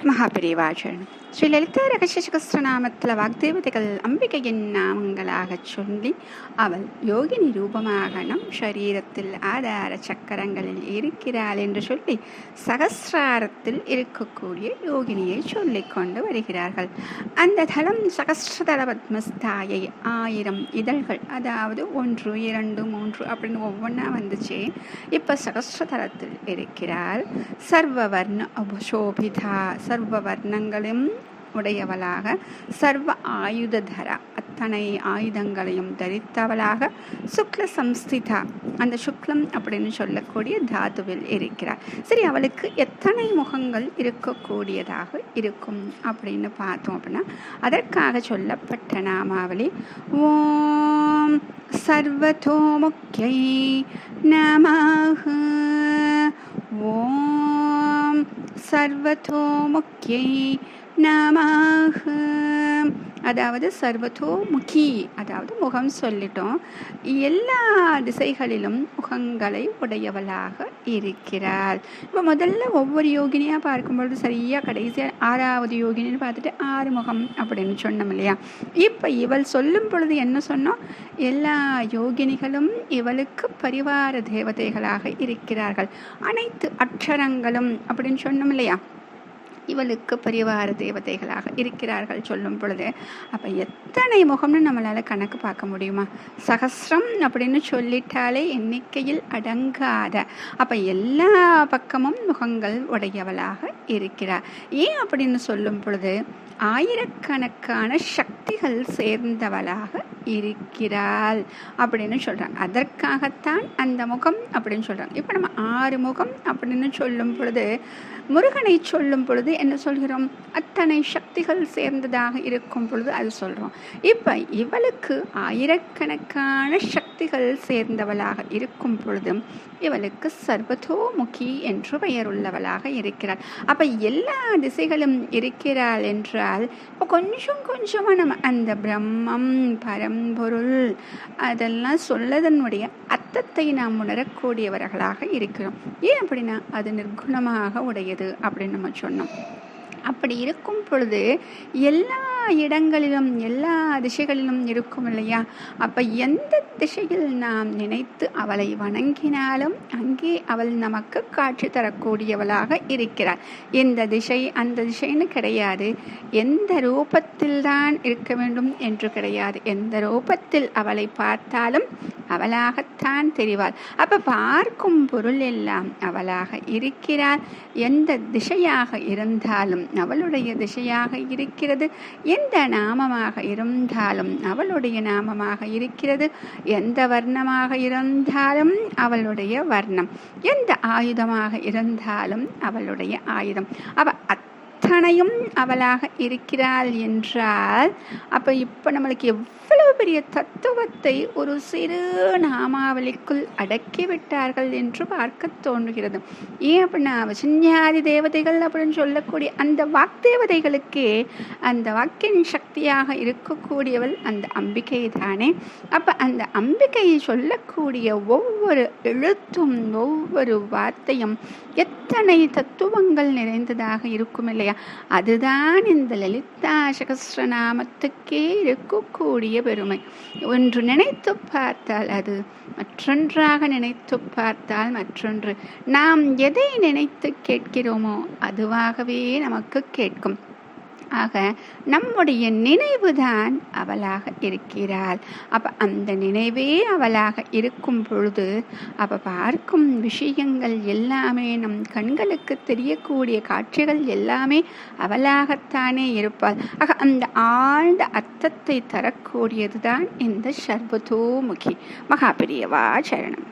மகாபெரிவாச்சரணம். ஸ்ரீ லலிதா ரகசிய சகஸ்ரநாமத்தில் வாக்தேவதைகள் அம்பிகையின் நாமங்களாகச் சொல்லி அவள் யோகினி ரூபமாக நம் சரீரத்தில் ஆதார சக்கரங்களில் இருக்கிறாள் என்று சொல்லி சகஸ்ராரத்தில் இருக்கக்கூடிய யோகினியை சொல்லிக் கொண்டு வருகிறார்கள். அந்த தலம் சகஸ்ரதள பத்மஸ்தாயை 1000 இதழ்கள், அதாவது 1, 2, 3 அப்படின்னு ஒவ்வொன்றா வந்துச்சு. இப்போ சகஸ்ரதளத்தில் இருக்கிறாள். சர்வவர்ண அபசோபிதா, சர்வ வர்ணங்களும் உடையவளாக, சர்வ ஆயுததரா, அத்தனை ஆயுதங்களையும் தரித்தவளாக, சுக்ல சம்ஸ்திதா, அந்த சுக்லம் அப்படின்னு சொல்லக்கூடிய தாதுவில் இருக்கிறார். சரி, அவளுக்கு எத்தனை முகங்கள் இருக்கக்கூடியதாக இருக்கும் அப்படின்னு பார்த்தோம் அப்படின்னா அதற்காக சொல்லப்பட்ட நாமாவளி ஓம் சர்வதோமுக்யை நமஹ, ஓம் சர்வதோமுக்யை நமஹ. அதாவது சர்வதோமுகி, அதாவது முகம் சொல்லிட்டோம், எல்லா திசைகளிலும் முகங்களை உடையவளாக இருக்கிறாள். இப்போ முதல்ல ஒவ்வொரு யோகினியாக பார்க்கும்பொழுது சரியாக கடைசியாக 6வது யோகினின்னு பார்த்துட்டு 6 முகம் அப்படின்னு சொன்னோம் இல்லையா. இப்போ இவள் சொல்லும் பொழுது என்ன சொன்னோம்? எல்லா யோகினிகளும் இவளுக்கு பரிவார தேவதைகளாக இருக்கிறார்கள். அனைத்து அக்ஷரங்களும் அப்படின்னு சொன்னோம் இல்லையா, இவளுக்கு பரிவார தேவதைகளாக இருக்கிறார்கள் சொல்லும் பொழுது அப்போ எத்தனை முகம்னு நம்மளால் கணக்கு பார்க்க முடியுமா? சகஸ்ரம் அப்படின்னு சொல்லிட்டாலே எண்ணிக்கையில் அடங்காத, அப்போ எல்லா பக்கமும் முகங்கள் உடையவளாக இருக்கிறார். ஏன் அப்படின்னு சொல்லும் பொழுது ஆயிரக்கணக்கான சக்திகள் சேர்ந்தவளாக இருக்கிறாள் அப்படின்னு சொல்கிறாங்க. அதற்காகத்தான் அந்த முகம் அப்படின்னு சொல்கிறாங்க. இப்போ நம்ம 6 முகம் அப்படின்னு சொல்லும் பொழுது, முருகனை சொல்லும் பொழுது என்ன சொல்கிறோம்? அத்தனை சக்திகள் சேர்ந்ததாக இருக்கும் பொழுது அது சொல்கிறோம். இப்போ இவளுக்கு ஆயிரக்கணக்கான சக்திகள் சேர்ந்தவளாக இருக்கும் பொழுது இவளுக்கு சர்வதோமுகி என்று பெயர் உள்ளவளாக இருக்கிறாள். அப்போ எல்லா திசைகளும் இருக்கிறாள் என்றால் இப்போ கொஞ்சம் கொஞ்சமாக நம்ம அந்த பிரம்மம், பரம்பொருள் அதெல்லாம் சொல்லதனுடைய அர்த்தத்தை நாம் உணரக்கூடியவர்களாக இருக்கிறோம். ஏன் அப்படின்னா அது நிர்குணமாக உடையது அப்படின்னு நம்ம சொன்னோம். அப்படி இருக்கும் பொழுது எல்லா இடங்களிலும் எல்லா திசைகளிலும் இருக்கும் இல்லையா. அப்போ எந்த திசையில் நாம் நினைத்து அவளை வணங்கினாலும் அங்கே அவள் நமக்கு காட்சி தரக்கூடியவளாக இருக்கிறாள். இந்த திசை அந்த திசைன்னு கிடையாது, எந்த ரூபத்தில் தான் இருக்க வேண்டும் என்று கிடையாது. எந்த ரூபத்தில் அவளை பார்த்தாலும் அவளாகத்தான் தெரிவாள். அப்போ பார்க்கும் பொருள் எல்லாம் அவளாக இருக்கிறாள். எந்த திசையாக இருந்தாலும் அவளுடைய திசையாக இருக்கிறது, எந்த நாமமாக இருந்தாலும் அவளுடைய நாமமாக இருக்கிறது, எந்த வர்ணமாக இருந்தாலும் அவளுடைய வர்ணம், எந்த ஆயுதமாக இருந்தாலும் அவளுடைய ஆயுதம். அத்தனையும் அவளாக இருக்கிறாள் என்றால் அப்போ இப்போ நம்மளுக்கு எவ்வளவு பெரிய தத்துவத்தை ஒரு சிறு நாமாவளிக்குள் அடக்கிவிட்டார்கள் என்று பார்க்க தோன்றுகிறது. ஏன் அப்படின்னா வசின்யாதி தேவதைகள் அப்படின்னு சொல்லக்கூடிய அந்த வாக்தேவதைகளுக்கே அந்த வாக்கின் சக்தியாக இருக்கக்கூடியவள் அந்த அம்பிகை தானே. அப்போ அந்த அம்பிகையை சொல்லக்கூடிய ஒவ்வொரு எழுத்தும் ஒவ்வொரு வார்த்தையும் எத்தனை தத்துவங்கள் நிறைந்ததாக இருக்கும் இல்லையா. அதுதான் இந்த லலிதா சகஸ்ரநாமத்துக்கே இருக்கக்கூடிய பெருமை. ஒன்று நினைத்து பார்த்தால் அது, மற்றொன்றாக நினைத்து பார்த்தால் மற்றொன்று. நாம் எதை நினைத்து கேட்கிறோமோ அதுவாகவே நமக்கு கேட்கும். ஆக நம்முடைய நினைவுதான் அவளாக இருக்கிறாள். அப்போ அந்த நினைவே அவளாக இருக்கும் பொழுது அப்போ பார்க்கும் விஷயங்கள் எல்லாமே, நம் கண்களுக்கு தெரியக்கூடிய காட்சிகள் எல்லாமே அவளாகத்தானே இருப்பாள். ஆக அந்த ஆழ்ந்த அர்த்தத்தை தரக்கூடியதுதான் இந்த சர்வதோமுகி. மகாபெரியவா சரணம்.